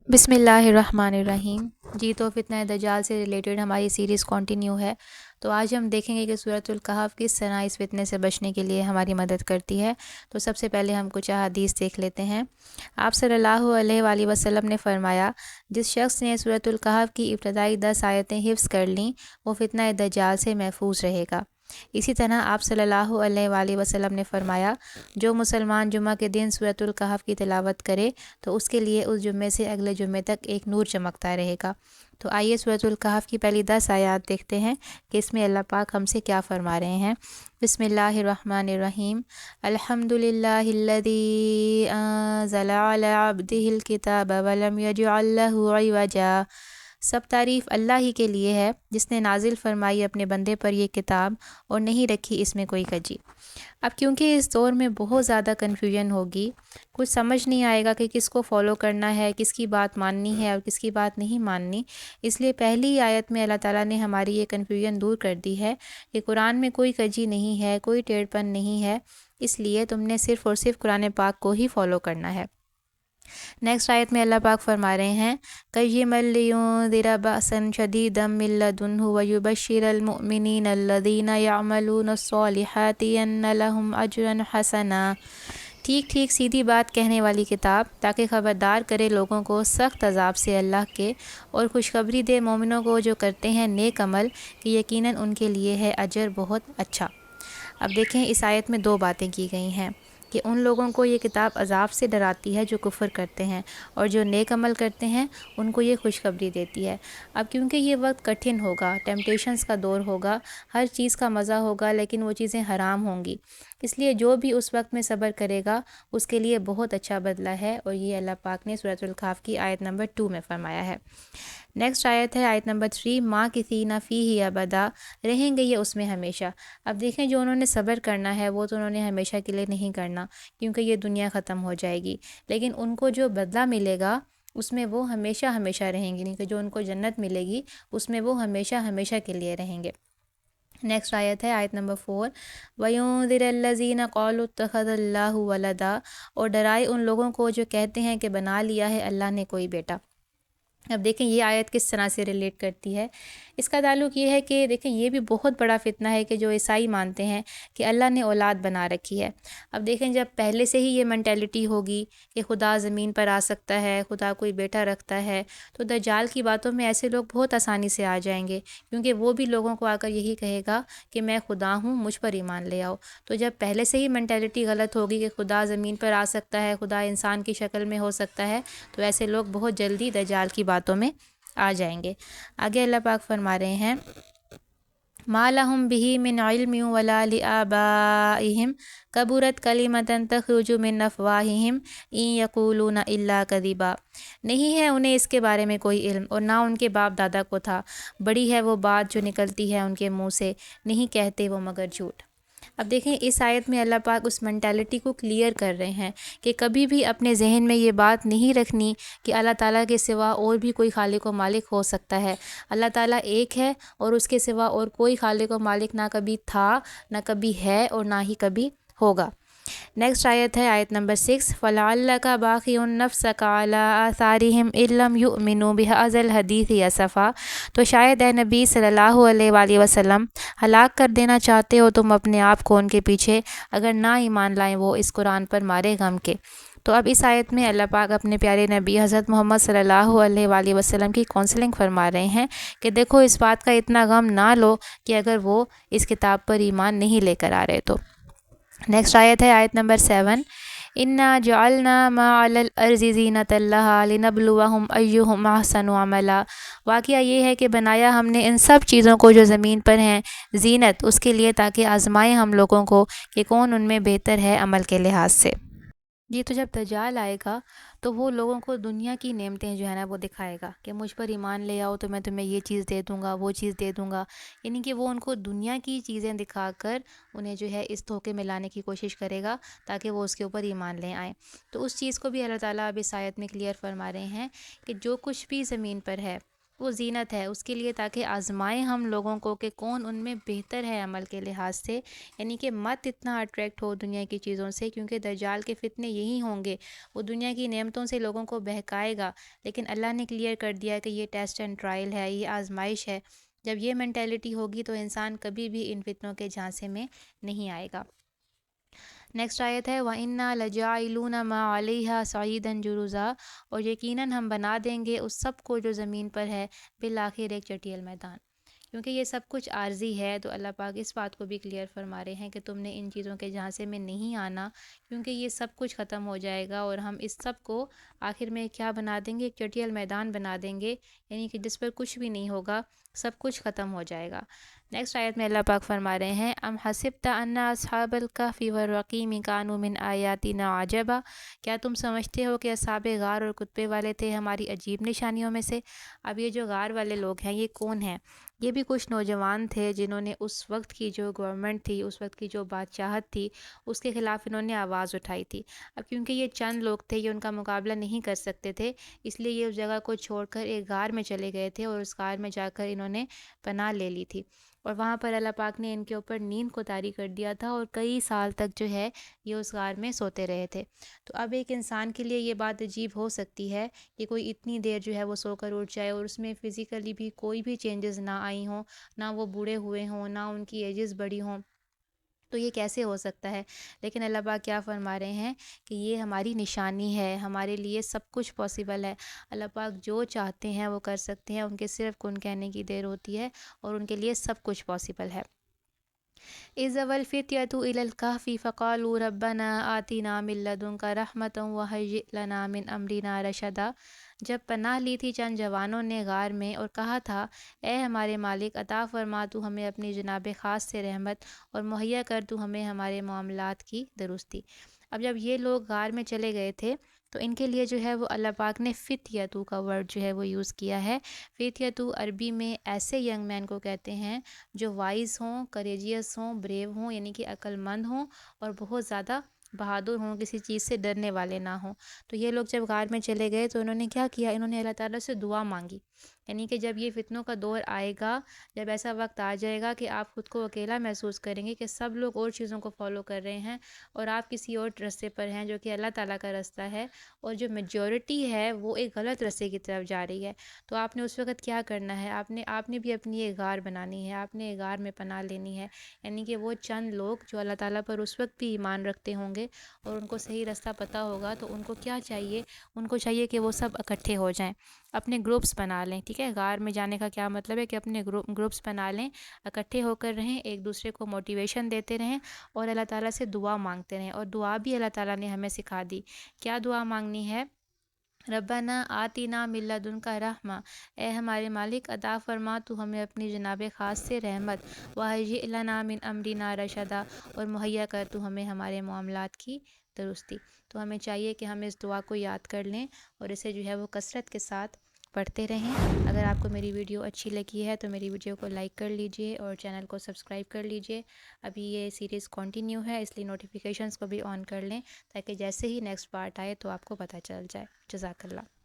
بسم اللہ الرحمن الرحیم۔ جی تو فتنہ دجال سے ریلیٹڈ ہماری سیریز کنٹینیو ہے۔ تو آج ہم دیکھیں گے کہ سورۃ الکہف کس طرح اس فتنے سے بچنے کے لیے ہماری مدد کرتی ہے۔ تو سب سے پہلے ہم کچھ احادیث دیکھ لیتے ہیں۔ آپ صلی اللہ علیہ وآلہ وسلم نے فرمایا، جس شخص نے سورۃ الکہف کی ابتدائی 10 آیتیں حفظ کر لیں وہ فتنہ دجال سے محفوظ رہے گا۔ اسی طرح آپ صلی اللہ علیہ وآلہ وسلم نے فرمایا، جو مسلمان جمعہ کے دن سورۃ الکہف کی تلاوت کرے تو اس کے لیے اس جمعے سے اگلے جمعے تک ایک نور چمکتا رہے گا۔ تو آئیے سورۃ الکہف کی پہلی 10 آیات دیکھتے ہیں کہ اس میں اللہ پاک ہم سے کیا فرما رہے ہیں۔ بسم اللہ الرحمن الرحیم۔ الحمد للہ الذی انزل علی عبدہ الکتاب ولم یجعل لہ عوجا۔ سب تعریف اللہ ہی کے لیے ہے جس نے نازل فرمائی اپنے بندے پر یہ کتاب اور نہیں رکھی اس میں کوئی کجی۔ اب کیونکہ اس دور میں بہت زیادہ کنفیوژن ہوگی، کچھ سمجھ نہیں آئے گا کہ کس کو فالو کرنا ہے، کس کی بات ماننی ہے اور کس کی بات نہیں ماننی، اس لیے پہلی آیت میں اللہ تعالیٰ نے ہماری یہ کنفیوژن دور کر دی ہے کہ قرآن میں کوئی کجی نہیں ہے، کوئی ٹیڑھ پن نہیں ہے، اس لیے تم نے صرف اور صرف قرآن پاک کو ہی فالو کرنا ہے۔ نیکسٹ آیت میں اللہ پاک فرما رہے ہیں، قَيِّمًا لِيُنذِرَ بَأْسًا شَدِيدًا مِّن لَّدُنْهُ وَيُبَشِّرَ الْمُؤْمِنِينَ الَّذِينَ يَعْمَلُونَ الصَّالِحَاتِ أَنَّ لَهُمْ أَجْرًا حَسَنًا۔ ٹھیک ٹھیک سیدھی بات کہنے والی کتاب، تاکہ خبردار کرے لوگوں کو سخت عذاب سے اللہ کے، اور خوشخبری دے مومنوں کو جو کرتے ہیں نیک عمل کہ یقیناً ان کے لیے ہے اجر بہت اچھا۔ اب دیکھیں اس آیت میں دو باتیں کی گئی ہیں کہ ان لوگوں کو یہ کتاب عذاب سے ڈراتی ہے جو کفر کرتے ہیں، اور جو نیک عمل کرتے ہیں ان کو یہ خوشخبری دیتی ہے۔ اب کیونکہ یہ وقت کٹھن ہوگا، ٹیمپٹیشنز کا دور ہوگا، ہر چیز کا مزہ ہوگا لیکن وہ چیزیں حرام ہوں گی، اس لیے جو بھی اس وقت میں صبر کرے گا اس کے لیے بہت اچھا بدلہ ہے، اور یہ اللہ پاک نے سورۃ الکہف کی آیت نمبر 2 میں فرمایا ہے۔ نیکسٹ آیت ہے آیت نمبر 3، ماکثین فیہ ابدا، رہیں گے یہ اس میں ہمیشہ۔ اب دیکھیں جو انہوں نے صبر کرنا ہے وہ تو انہوں نے ہمیشہ کے لیے نہیں کرنا، کیونکہ یہ دنیا ختم ہو جائے گی، لیکن ان کو جو بدلہ ملے گا اس میں وہ ہمیشہ ہمیشہ رہیں گے، نہیں کہ جو ان کو جنت ملے گی اس میں وہ ہمیشہ ہمیشہ کے لیے رہیں گے۔ نیکسٹ آیت ہے آیت نمبر 4، وَيُنذِرَ الَّذِينَ قَالُوا اتَّخَذَ اللَّهُ وَلَدًا، اور ڈرائے ان لوگوں کو جو کہتے ہیں کہ بنا لیا ہے اللہ نے کوئی بیٹا۔ اب دیکھیں یہ آیت کس طرح سے ریلیٹ کرتی ہے۔ اس کا تعلق یہ ہے کہ دیکھیں یہ بھی بہت بڑا فتنہ ہے کہ جو عیسائی مانتے ہیں کہ اللہ نے اولاد بنا رکھی ہے۔ اب دیکھیں جب پہلے سے ہی یہ مینٹیلٹی ہوگی کہ خدا زمین پر آ سکتا ہے، خدا کوئی بیٹا رکھتا ہے، تو دجال کی باتوں میں ایسے لوگ بہت آسانی سے آ جائیں گے، کیونکہ وہ بھی لوگوں کو آ کر یہی کہے گا کہ میں خدا ہوں، مجھ پر ایمان لے آؤ۔ تو جب پہلے سے ہی مینٹیلٹی غلط ہوگی کہ خدا زمین پر آ سکتا ہے، خدا انسان کی شکل میں ہو سکتا ہے، تو ایسے لوگ بہت جلدی دجال کی باتوں میں آ جائیں گے۔ آگے اللہ پاک فرما رہے ہیں، مَا لَهُم بِهِ مِنْ عِلْمٍ وَلَا لِآبَائِهِمْ كَبُرَتْ كَلِمَةً تَخْرُجُ مِنْ أَفْوَاهِهِمْ إِنْ يَقُولُونَ إِلَّا كَذِبًا۔ نہیں ہے انہیں اس کے بارے میں کوئی علم، اور نہ ان کے باپ دادا کو تھا، بڑی ہے وہ بات جو نکلتی ہے ان کے منہ سے، نہیں کہتے وہ مگر جھوٹ۔ اب دیکھیں اس آیت میں اللہ پاک اس مینٹیلٹی کو کلیئر کر رہے ہیں کہ کبھی بھی اپنے ذہن میں یہ بات نہیں رکھنی کہ اللہ تعالیٰ کے سوا اور بھی کوئی خالق و مالک ہو سکتا ہے۔ اللہ تعالیٰ ایک ہے اور اس کے سوا اور کوئی خالق و مالک نہ کبھی تھا، نہ کبھی ہے، اور نہ ہی کبھی ہوگا۔ نیکسٹ آیت ہے آیت نمبر 6، فَلَعَلَّكَ بَاخِعٌ نَفْسَكَ عَلَىٰ آثَارِهِمْ إِن لَّمْ يُؤْمِنُوا بِهَٰذَا الْحَدِيثِ أَسَفًا۔ تو شاید اے نبی صلی اللہ علیہ وآلہ وسلم ہلاک کر دینا چاہتے ہو تم اپنے آپ کو ان کے پیچھے، اگر نہ ایمان لائیں وہ اس قرآن پر مارے غم کے۔ تو اب اس آیت میں اللہ پاک اپنے پیارے نبی حضرت محمد صلی اللہ علیہ وآلہ وسلم کی کونسلنگ فرما رہے ہیں کہ دیکھو اس بات کا اتنا غم نہ لو کہ اگر وہ اس کتاب پر ایمان نہیں لے کر آ رہے تو۔ نیکسٹ آیت ہے آیت نمبر 7، اِنَّا جَعَلْنَا مَا عَلَى الْأَرْضِ زِینَةً لَهَا لِنَبْلُوَهُمْ أَيُّهُمْ أَحْسَنُ عَمَلًا۔ واقعہ یہ ہے کہ بنایا ہم نے ان سب چیزوں کو جو زمین پر ہیں زینت اس کے لیے، تاکہ آزمائیں ہم لوگوں کو کہ کون ان میں بہتر ہے عمل کے لحاظ سے۔ یہ تو جب دجال آئے گا تو وہ لوگوں کو دنیا کی نعمتیں جو ہے نا وہ دکھائے گا کہ مجھ پر ایمان لے آؤ تو میں تمہیں یہ چیز دے دوں گا، وہ چیز دے دوں گا، یعنی کہ وہ ان کو دنیا کی چیزیں دکھا کر انہیں جو ہے اس دھوکے میں لانے کی کوشش کرے گا تاکہ وہ اس کے اوپر ایمان لے آئیں۔ تو اس چیز کو بھی اللہ تعالیٰ اب اس آیت میں کلیئر فرما رہے ہیں کہ جو کچھ بھی زمین پر ہے وہ زینت ہے اس کے لیے، تاکہ آزمائیں ہم لوگوں کو کہ کون ان میں بہتر ہے عمل کے لحاظ سے. یعنی کہ مت اتنا اٹریکٹ ہو دنیا کی چیزوں سے، کیونکہ دجال کے فتنے یہی ہوں گے. وہ دنیا کی نعمتوں سے لوگوں کو بہکائے گا، لیکن اللہ نے کلیئر کر دیا کہ یہ ٹیسٹ اینڈ ٹرائل ہے، یہ آزمائش ہے. جب یہ مینٹیلٹی ہوگی تو انسان کبھی بھی ان فتنوں کے جھانسے میں نہیں آئے گا. نیکسٹ آیت ہے وَإِنَّا لَجَاعِلُونَ مَا عَلَيْهَا صَعِيدًا جُرُزًا، اور یقیناً ہم بنا دیں گے اس سب کو جو زمین پر ہے بالآخر ایک چٹیل میدان. کیونکہ یہ سب کچھ عارضی ہے، تو اللہ پاک اس بات کو بھی کلیئر فرما رہے ہیں کہ تم نے ان چیزوں کے جھانسے میں نہیں آنا، کیونکہ یہ سب کچھ ختم ہو جائے گا اور ہم اس سب کو آخر میں کیا بنا دیں گے، ایک چٹیل میدان بنا دیں گے. یعنی کہ جس پر کچھ بھی نہیں ہوگا، سب کچھ ختم ہو جائے گا. نیکسٹ آیت میں اللہ پاک فرما رہے ہیں ام حسبت ان اصحاب الکہف والرقیم کانوا من آیاتنا عجبا، کیا تم سمجھتے ہو کہ اصحاب غار اور کتبے والے تھے ہماری عجیب نشانیوں میں سے. اب یہ جو غار والے لوگ ہیں یہ کون ہیں؟ یہ بھی کچھ نوجوان تھے جنہوں نے اس وقت کی جو گورنمنٹ تھی، اس وقت کی جو بادشاہت تھی، اس کے خلاف انہوں نے آواز اٹھائی تھی. اب کیونکہ یہ چند لوگ تھے، یہ ان کا مقابلہ نہیں کر سکتے تھے، اس لیے یہ اس جگہ کو چھوڑ کر ایک غار میں چلے گئے تھے، اور اس غار میں جا کر انہوں نے پناہ لے لی تھی. اور وہاں پر اللہ پاک نے ان کے اوپر نیند کو طاری کر دیا تھا، اور کئی سال تک جو ہے یہ اس غار میں سوتے رہے تھے. تو اب ایک انسان کے لیے یہ بات عجیب ہو سکتی ہے کہ کوئی اتنی دیر جو ہے وہ سو کر اٹھ جائے، اور اس میں فزیکلی بھی کوئی بھی چینجز نہ آئی ہوں، نہ وہ بوڑھے ہوئے ہوں، نہ ان کی ایجز بڑی ہوں. تو یہ کیسے ہو سکتا ہے؟ لیکن اللہ پاک کیا فرما رہے ہیں کہ یہ ہماری نشانی ہے، ہمارے لیے سب کچھ پاسبل ہے. اللہ پاک جو چاہتے ہیں وہ کر سکتے ہیں، ان کے صرف کن کہنے کی دیر ہوتی ہے، اور ان کے لیے سب کچھ پاسبل ہے. اذ أوى الفتية إلى الكهف فقالوا ربنا آتنا من لدنك رحمة وهيئ لنا من أمرنا رشدا، جب پناہ لی تھی چند جوانوں نے غار میں اور کہا تھا اے ہمارے مالک عطا فرما تو ہمیں اپنی جناب خاص سے رحمت، اور مہیا کر تو ہمیں ہمارے معاملات کی درستی. اب جب یہ لوگ غار میں چلے گئے تھے تو ان کے لیے جو ہے وہ اللہ پاک نے فتیتو کا ورڈ جو ہے وہ یوز کیا ہے. فتیتو عربی میں ایسے ینگ مین کو کہتے ہیں جو وائز ہوں، کریجیس ہوں، بریو ہوں، یعنی کہ عقل مند ہوں، اور بہت زیادہ بہادر ہوں، کسی چیز سے ڈرنے والے نہ ہوں. تو یہ لوگ جب غار میں چلے گئے تو انہوں نے کیا کیا، انہوں نے اللہ تعالیٰ سے دعا مانگی. یعنی کہ جب یہ فتنوں کا دور آئے گا، جب ایسا وقت آ جائے گا کہ آپ خود کو اکیلا محسوس کریں گے کہ سب لوگ اور چیزوں کو فالو کر رہے ہیں اور آپ کسی اور رستے پر ہیں جو کہ اللہ تعالیٰ کا رستہ ہے، اور جو میجورٹی ہے وہ ایک غلط رستے کی طرف جا رہی ہے. تو آپ نے اس وقت کیا کرنا ہے، آپ نے بھی اپنی ایک غار بنانی ہے، آپ نے ایک غار میں پناہ لینی ہے. یعنی کہ وہ چند لوگ جو اللہ تعالیٰ پر اس وقت بھی ایمان رکھتے ہوں گے اور ان کو صحیح رستہ پتہ ہوگا، تو ان کو کیا چاہیے، ان کو چاہیے کہ وہ سب اکٹھے ہو جائیں، اپنے گروپس بنا لیں. ٹھیک ہے، غار میں جانے کا کیا مطلب ہے کہ اپنے گروپس بنا لیں، اکٹھے ہو کر رہیں، ایک دوسرے کو موٹیویشن دیتے رہیں، اور اللہ تعالیٰ سے دعا مانگتے رہیں. اور دعا بھی اللہ تعالیٰ نے ہمیں سکھا دی. کیا دعا مانگنی ہے؟ ربنا آتینا من لدنک رحمہ، اے ہمارے مالک عطا فرما تو ہمیں اپنی جناب خاص سے رحمت، وہیئ لنا من امرنا رشدا، اور مہیا کر تو ہمیں ہمارے معاملات کی درستی. تو ہمیں چاہیے کہ ہم اس دعا کو یاد کر لیں اور اسے جو ہے وہ کثرت کے ساتھ پڑھتے رہیں. اگر آپ کو میری ویڈیو اچھی لگی ہے تو میری ویڈیو کو لائک کر لیجئے اور چینل کو سبسکرائب کر لیجئے. ابھی یہ سیریز کنٹینیو ہے، اس لیے نوٹیفیکیشنز کو بھی آن کر لیں تاکہ جیسے ہی نیکسٹ پارٹ آئے تو آپ کو پتہ چل جائے. جزاک اللہ.